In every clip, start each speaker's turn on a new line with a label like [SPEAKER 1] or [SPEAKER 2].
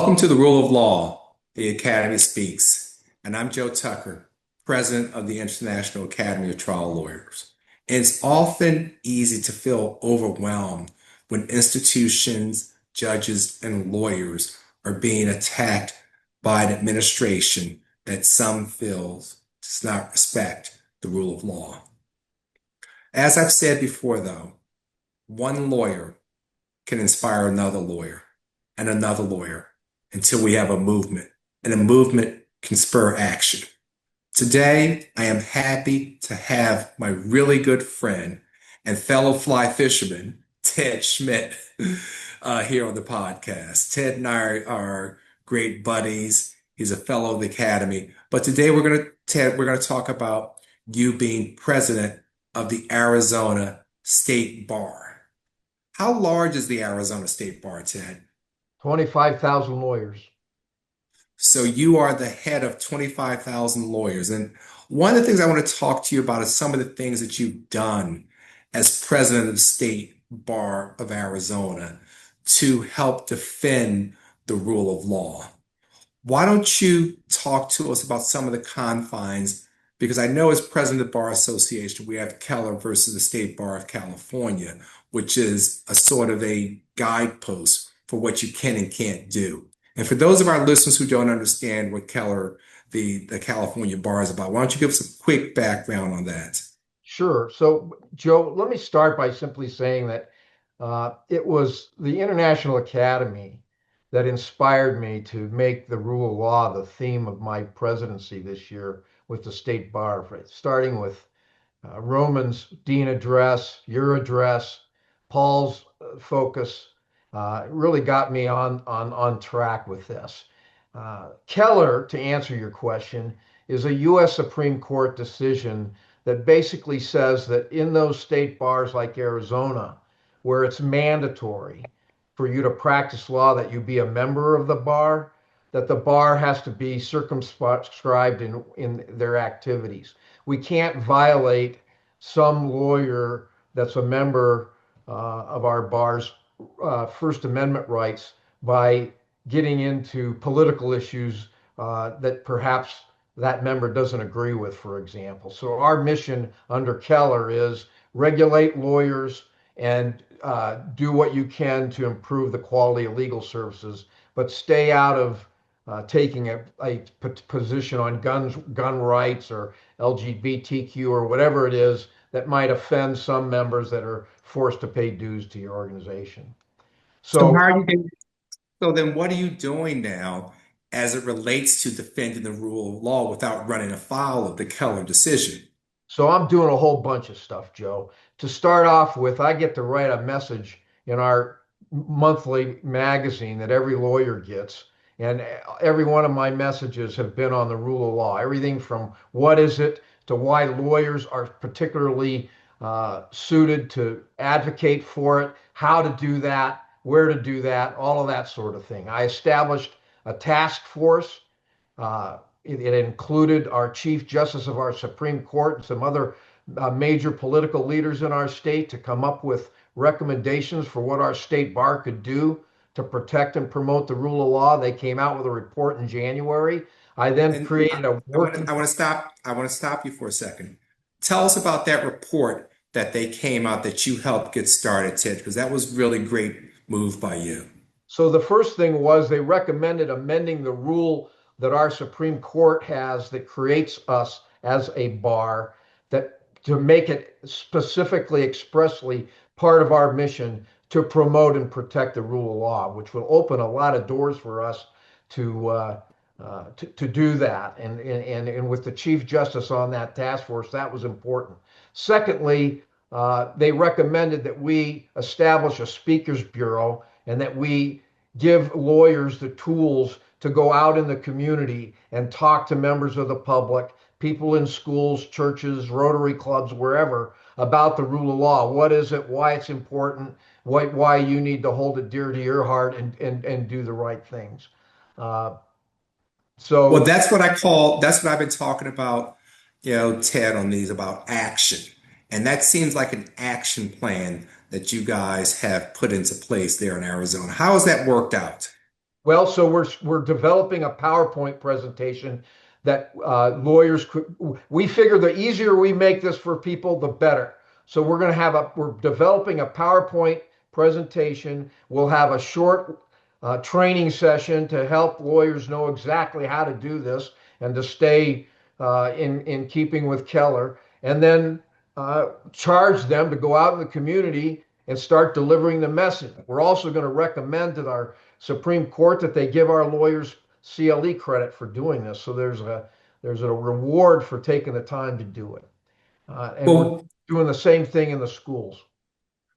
[SPEAKER 1] Welcome to the Rule of Law, the Academy Speaks, and I'm Joe Tucker, President of the International Academy of Trial Lawyers. And it's often easy to feel overwhelmed when institutions, judges, and lawyers are being attacked by an administration that some feel does not respect the rule of law. As I've said before, though, one lawyer can inspire another lawyer and another lawyer until we have a movement, and a movement can spur action. Today, I am happy to have my really good friend and fellow fly fisherman, Ted Schmidt, here on the podcast. Ted and I are great buddies. He's a fellow of the Academy. But today, Ted, we're going to talk about you being president of the Arizona State Bar. How large is the Arizona State Bar, Ted?
[SPEAKER 2] 25,000 lawyers.
[SPEAKER 1] So you are the head of 25,000 lawyers. And one of the things I want to talk to you about is some of the things that you've done as president of the State Bar of Arizona to help defend the rule of law. Why don't you talk to us about some of the confines? Because I know as president of the Bar Association, we have Keller versus the State Bar of California, which is a sort of a guidepost for what you can and can't do. And for those of our listeners who don't understand what Keller, the California bar is about, why don't you give us a quick background on that?
[SPEAKER 2] Sure. So, Joe, let me start by simply saying that it was the International Academy that inspired me to make the rule of law the theme of my presidency this year with the State Bar, starting with Roman's Dean address, your address, Paul's focus. Really got me on track with this. Keller, to answer your question, is a U.S. Supreme Court decision that basically says that in those state bars like Arizona, where it's mandatory for you to practice law that you be a member of the bar, that the bar has to be circumscribed in their activities. We can't violate some lawyer that's a member of our bar's First Amendment rights by getting into political issues that perhaps that member doesn't agree with, for example. So our mission under Keller is regulate lawyers and do what you can to improve the quality of legal services, but stay out of taking a position on gun rights or LGBTQ or whatever it is that might offend some members that are forced to pay dues to your organization.
[SPEAKER 1] So how
[SPEAKER 2] So,
[SPEAKER 1] are you doing? So then what are you doing now as it relates to defending the rule of law without running afoul of the Keller decision?
[SPEAKER 2] so I'm doing a whole bunch of stuff, Joe. To start off with, I get to write a message in our monthly magazine that every lawyer gets. And every one of my messages have been on the rule of law, everything from what is it to why lawyers are particularly suited to advocate for it, how to do that, where to do that, all of that sort of thing. I established a task force. It included our Chief Justice of our Supreme Court and some other major political leaders in our state to come up with recommendations for what our state bar could do to protect and promote the rule of law. They came out with a report in January. I then
[SPEAKER 1] And
[SPEAKER 2] created a working.
[SPEAKER 1] I want to stop you for a second. Tell us about that report that they came out that you helped get started, Ted, because that was really great move by you.
[SPEAKER 2] So the first thing was they recommended amending the rule that our Supreme Court has that creates us as a bar, that to make it specifically, expressly part of our mission to promote and protect the rule of law, which will open a lot of doors for us to to do that. And with the Chief Justice on that task force, that was important. Secondly, they recommended that we establish a speakers bureau and that we give lawyers the tools to go out in the community and talk to members of the public, people in schools, churches, Rotary clubs, wherever, about the rule of law. What is it? Why it's important? Why you need to hold it dear to your heart and do the right things. Uh,
[SPEAKER 1] Well,
[SPEAKER 2] so
[SPEAKER 1] that's what I've been talking about, Ted, on these about action. And that seems like an action plan that you guys have put into place there in Arizona. How has that worked out?
[SPEAKER 2] Well, so we're developing a PowerPoint presentation that lawyers could. We figure the easier we make this for people, the better. So we're developing a PowerPoint presentation. We'll have a short training session to help lawyers know exactly how to do this and to stay in keeping with Keller, and then charge them to go out in the community and start delivering the message. We're also going to recommend to our Supreme Court that they give our lawyers CLE credit for doing this. So there's a reward for taking the time to do it. And we're
[SPEAKER 1] Well,
[SPEAKER 2] doing the same thing in the schools.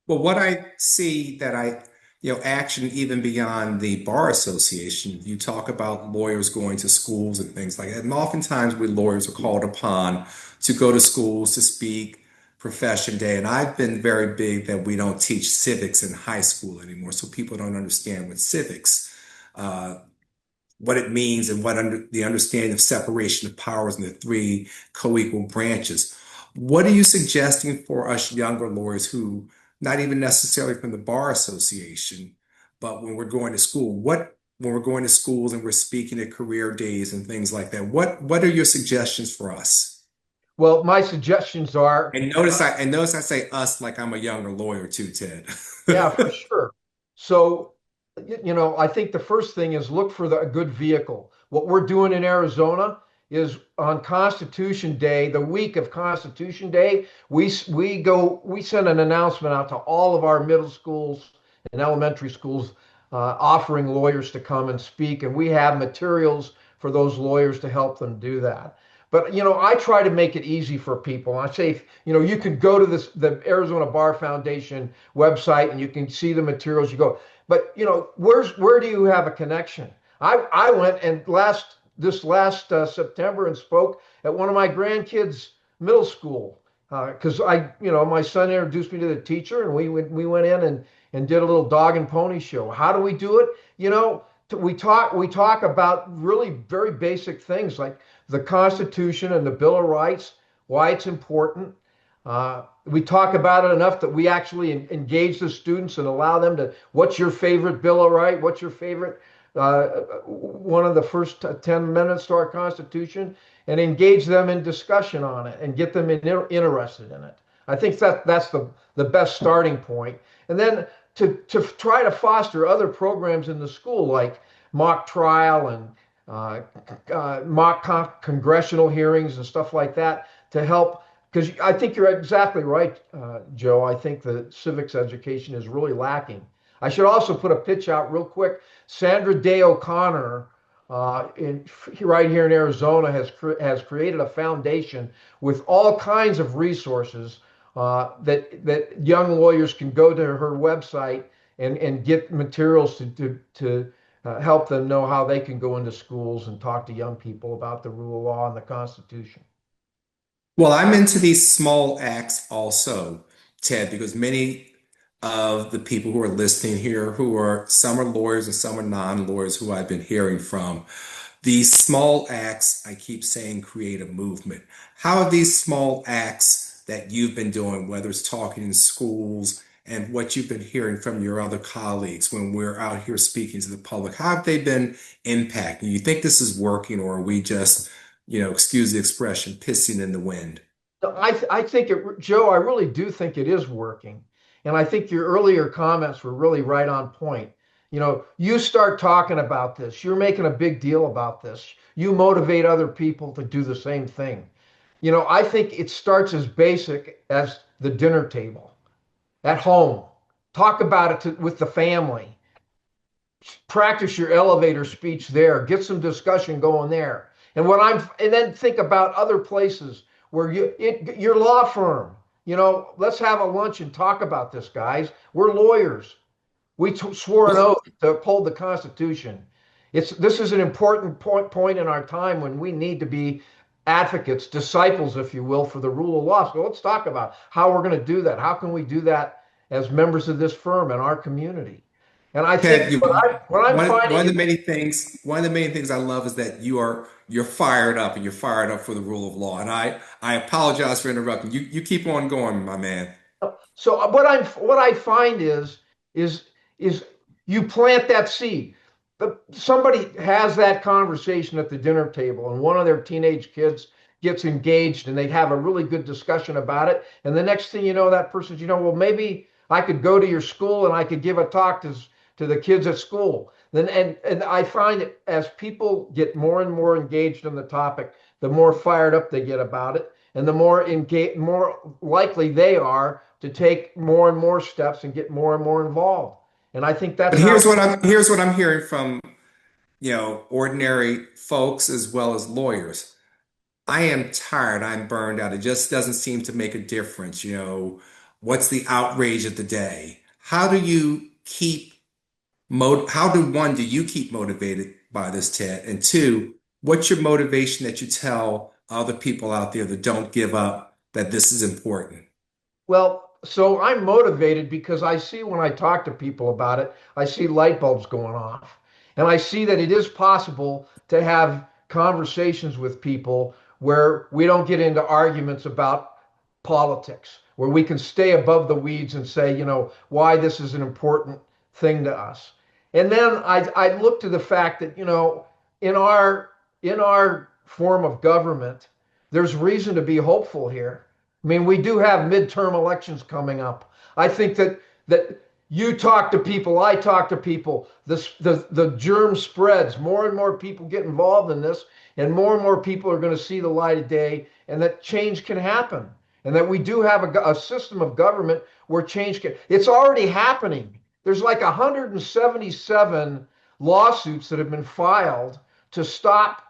[SPEAKER 1] Well, what I see that action even beyond the bar association, you talk about lawyers going to schools and things like that. And oftentimes we lawyers are called upon to go to schools to speak profession day. And I've been very big that we don't teach civics in high school anymore. So people don't understand what civics, uh, what it means and the understanding of separation of powers and the three co-equal branches. What are you suggesting for us younger lawyers who, not even necessarily from the bar association, but when we're going to school, when we're going to schools and we're speaking at career days and things like that, what are your suggestions for us?
[SPEAKER 2] Well, my suggestions are,
[SPEAKER 1] And notice I say us like I'm a younger lawyer too, Ted.
[SPEAKER 2] yeah, for sure. So, I think the first thing is look for a good vehicle. What we're doing in Arizona is on Constitution Day, the week of Constitution Day, we send an announcement out to all of our middle schools and elementary schools, offering lawyers to come and speak, and we have materials for those lawyers to help them do that. But I try to make it easy for people. I say, you could go to the Arizona Bar Foundation website and you can see the materials. You go, but where do you have a connection? I went and this last September and spoke at one of my grandkids' middle school because my son introduced me to the teacher, and we went in and did a little dog and pony show. How do we do it? We talk about really very basic things like the Constitution and the Bill of Rights, why it's important. We talk about it enough that we actually engage the students and allow them to, what's your favorite Bill of Rights? What's your favorite one of the first 10 minutes to our Constitution? And engage them in discussion on it and get them interested in it. I think that's the best starting point. And then to try to foster other programs in the school like mock trial and mock congressional hearings and stuff like that to help. Because I think you're exactly right, Joe. I think the civics education is really lacking. I should also put a pitch out real quick. Sandra Day O'Connor, right here in Arizona, has created a foundation with all kinds of resources that young lawyers can go to her website and get materials to help them know how they can go into schools and talk to young people about the rule of law and the Constitution.
[SPEAKER 1] Well, I'm into these small acts also, Ted, because many of the people who are listening here, some are lawyers and some are non-lawyers who I've been hearing from, these small acts, I keep saying, create a movement. How are these small acts that you've been doing, whether it's talking in schools and what you've been hearing from your other colleagues when we're out here speaking to the public, how have they been impacting? You think this is working, or are we just, excuse the expression, pissing in the wind?
[SPEAKER 2] I think Joe, I really do think it is working. And I think your earlier comments were really right on point. You start talking about this, you're making a big deal about this. You motivate other people to do the same thing. I think it starts as basic as the dinner table at home. Talk about it with the family. Practice your elevator speech there. Get some discussion going there. And then think about other places where your law firm. Let's have a lunch and talk about this, guys. We're lawyers. We swore an
[SPEAKER 1] Well,
[SPEAKER 2] oath to uphold the Constitution. This is an important point in our time when we need to be advocates, disciples, if you will, for the rule of law. So let's talk about how we're going to do that. How can we do that as members of this firm and our community? And I think
[SPEAKER 1] Ted,
[SPEAKER 2] what I'm
[SPEAKER 1] one of
[SPEAKER 2] finding
[SPEAKER 1] the many things, one of the main things I love is that you're fired up and you're fired up for the rule of law. And I apologize for interrupting. You keep on going, my man.
[SPEAKER 2] so what I find is is you plant that seed. somebody has that conversation at the dinner table and one of their teenage kids gets engaged and they have a really good discussion about it. And the next thing you know, that person's, well, maybe I could go to your school and I could give a talk to the kids at school. Then and I find it as people get more and more engaged in the topic, the more fired up they get about it, and the more likely they are to take more and more steps and get more and more involved. And I think
[SPEAKER 1] But
[SPEAKER 2] that's how.
[SPEAKER 1] here's what I'm hearing from, ordinary folks as well as lawyers. I am tired. I'm burned out. It just doesn't seem to make a difference. What's the outrage of the day? How do one, do you keep motivated by this, Ted? And two, what's your motivation that you tell other people out there that don't give up that this is important?
[SPEAKER 2] Well, so I'm motivated because I see when I talk to people about it, I see light bulbs going off. And I see that it is possible to have conversations with people where we don't get into arguments about politics, where we can stay above the weeds and say, why this is an important thing to us. And then I look to the fact that, in our in our form of government, there's reason to be hopeful here. I mean, we do have midterm elections coming up. I think that you talk to people, I talk to people, the germ spreads, more and more people get involved in this, and more people are going to see the light of day, and that change can happen. And that we do have a system of government where change can, it's already happening. There's like 177 lawsuits that have been filed to stop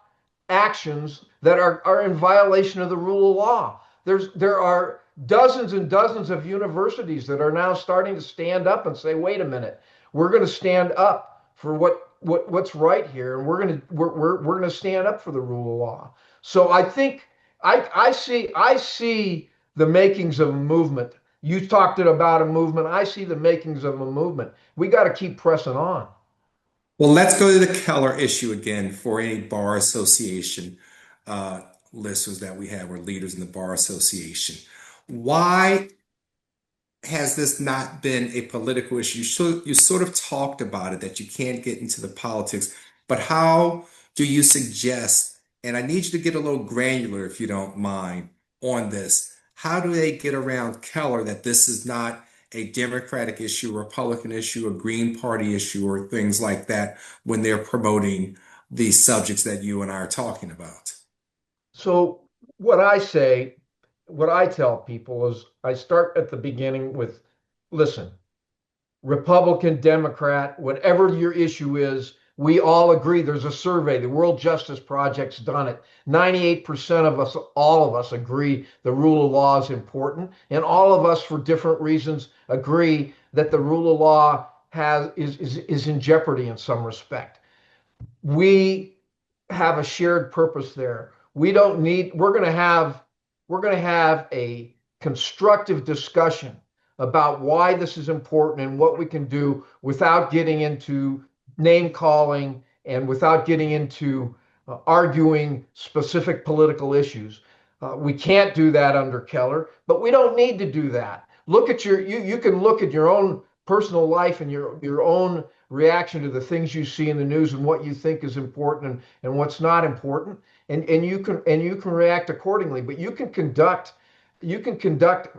[SPEAKER 2] actions that are in violation of the rule of law. There are dozens and dozens of universities that are now starting to stand up and say, wait a minute, we're going to stand up for what's right here, and we're going to stand up for the rule of law. So I think I see the makings of a movement. You talked about a movement. I see the makings of a movement. We got to keep pressing on.
[SPEAKER 1] Well, let's go to the Keller issue again for any bar association uh, listeners that we have or leaders in the bar association. Why has this not been a political issue? You sort of talked about it, that you can't get into the politics, but how do you suggest, and I need you to get a little granular if you don't mind on this, how do they get around Keller that this is not a Democratic issue, Republican issue, a Green Party issue, or things like that when they're promoting these subjects that you and I are talking about?
[SPEAKER 2] So what I say, what I tell people is I start at the beginning with, listen, Republican, Democrat, whatever your issue is, we all agree. There's a survey, the World Justice Project's done it. 98% of us, all of us agree the rule of law is important. And all of us, for different reasons, agree that the rule of law is in jeopardy in some respect. We have a shared purpose there. We don't need, we're going to have a constructive discussion about why this is important and what we can do without getting into name calling and without getting into arguing specific political issues. We can't do that under Keller, but we don't need to do that. You can look at your own personal life and your own reaction to the things you see in the news and what you think is important and what's not important, and you can react accordingly. But you can conduct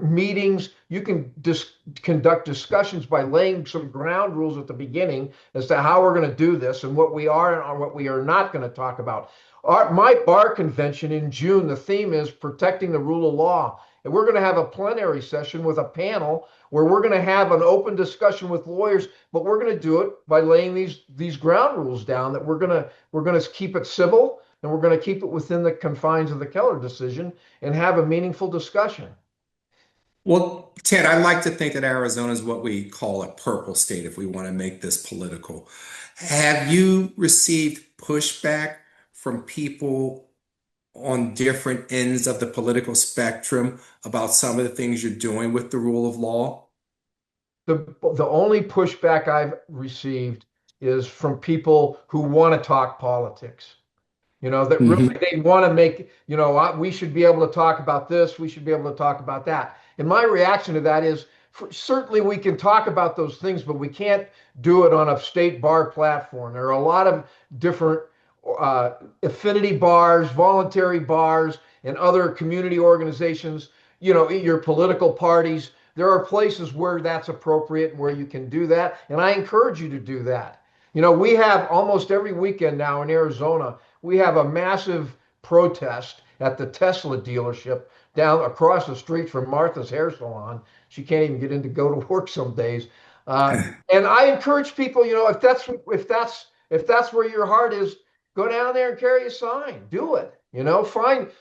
[SPEAKER 2] meetings, you can conduct discussions by laying some ground rules at the beginning as to how we're going to do this and what we are and what we are not going to talk about. My bar convention in June, the theme is protecting the rule of law. And we're going to have a plenary session with a panel where we're going to have an open discussion with lawyers, but we're going to do it by laying these ground rules down that we're going to keep it civil and we're going to keep it within the confines of the Keller decision and have a meaningful discussion.
[SPEAKER 1] Well, Ted, I like to think that Arizona is what we call a purple state if we want to make this political. Have you received pushback from people on different ends of the political spectrum about some of the things you're doing with the rule of law?
[SPEAKER 2] The only pushback I've received is from people who want to talk politics. That really
[SPEAKER 1] Hmm.
[SPEAKER 2] they want to make, we should be able to talk about this, we should be able to talk about that. And my reaction to that is certainly we can talk about those things, but we can't do it on a state bar platform. There are a lot of different uh, affinity bars, voluntary bars, and other community organizations, your political parties. There are places where that's appropriate and where you can do that. And I encourage you to do that. We have almost every weekend now in Arizona, we have a massive protest at the Tesla dealership down across the street from Martha's hair salon. She can't even get in to go to work some days. Uh, and I encourage people, if that's where your heart is, go down there and carry a sign. Do it.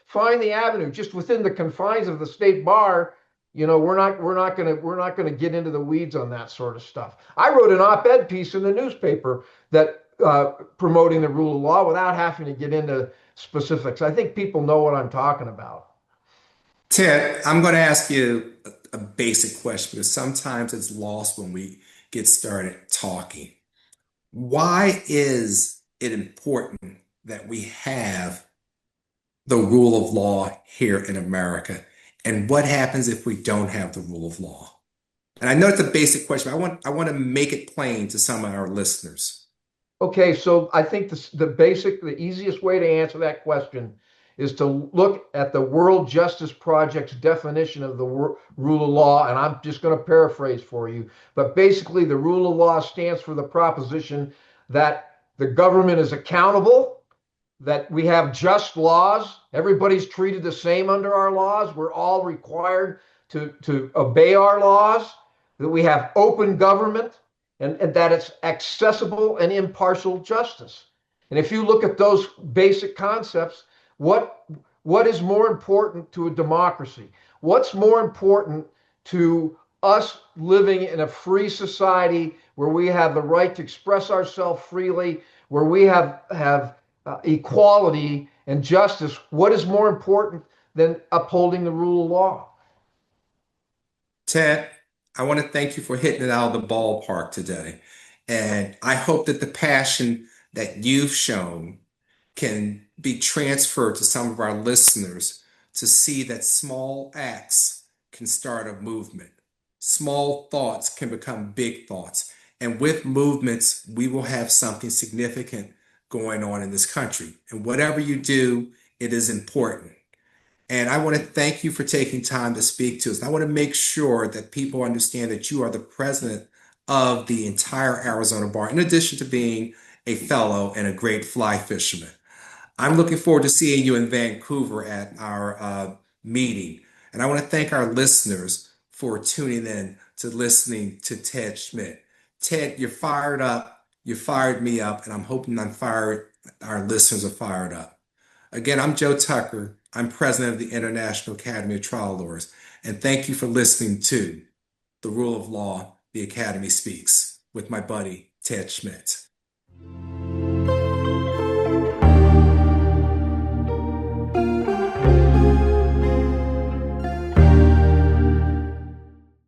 [SPEAKER 2] Find the avenue just within the confines of the state bar. We're not gonna get into the weeds on that sort of stuff. I wrote an op-ed piece in the newspaper that promoting the rule of law without having to get into specifics. I think people know what I'm talking about.
[SPEAKER 1] Ted, I'm going to ask you a basic question because sometimes it's lost when we get started talking. Why is it important that we have the rule of law here in America? And what happens if we don't have the rule of law? And I know it's a basic question, but I want to make it plain to some of our listeners.
[SPEAKER 2] Okay, so I think the easiest way to answer that question is to look at the World Justice Project's definition of the rule of law, and I'm just going to paraphrase for you. But basically, the rule of law stands for the proposition that the government is accountable, that we have just laws, everybody's treated the same under our laws, we're all required to obey our laws, that we have open government, and that it's accessible and impartial justice. And if you look at those basic concepts, what what is more important to a democracy? What's more important to us living in a free society where we have the right to express ourselves freely, where we have equality and justice? What is more important than upholding the rule of law?
[SPEAKER 1] Ted, I want to thank you for hitting it out of the ballpark today. And I hope that the passion that you've shown can be transferred to some of our listeners to see that small acts can start a movement. Small thoughts can become big thoughts. And with movements, we will have something significant going on in this country. And whatever you do, it is important. And I want to thank you for taking time to speak to us. And I want to make sure that people understand that you are the president of the entire Arizona Bar, in addition to being a fellow and a great fly fisherman. I'm looking forward to seeing you in Vancouver at our meeting. And I want to thank our listeners for tuning in to listening to Ted Schmidt. Ted, you're fired up. You fired me up, and I'm hoping our listeners are fired up. Again, I'm Joe Tucker. I'm president of the International Academy of Trial Lawyers. And thank you for listening to The Rule of Law, the Academy Speaks with my buddy, Ted Schmidt.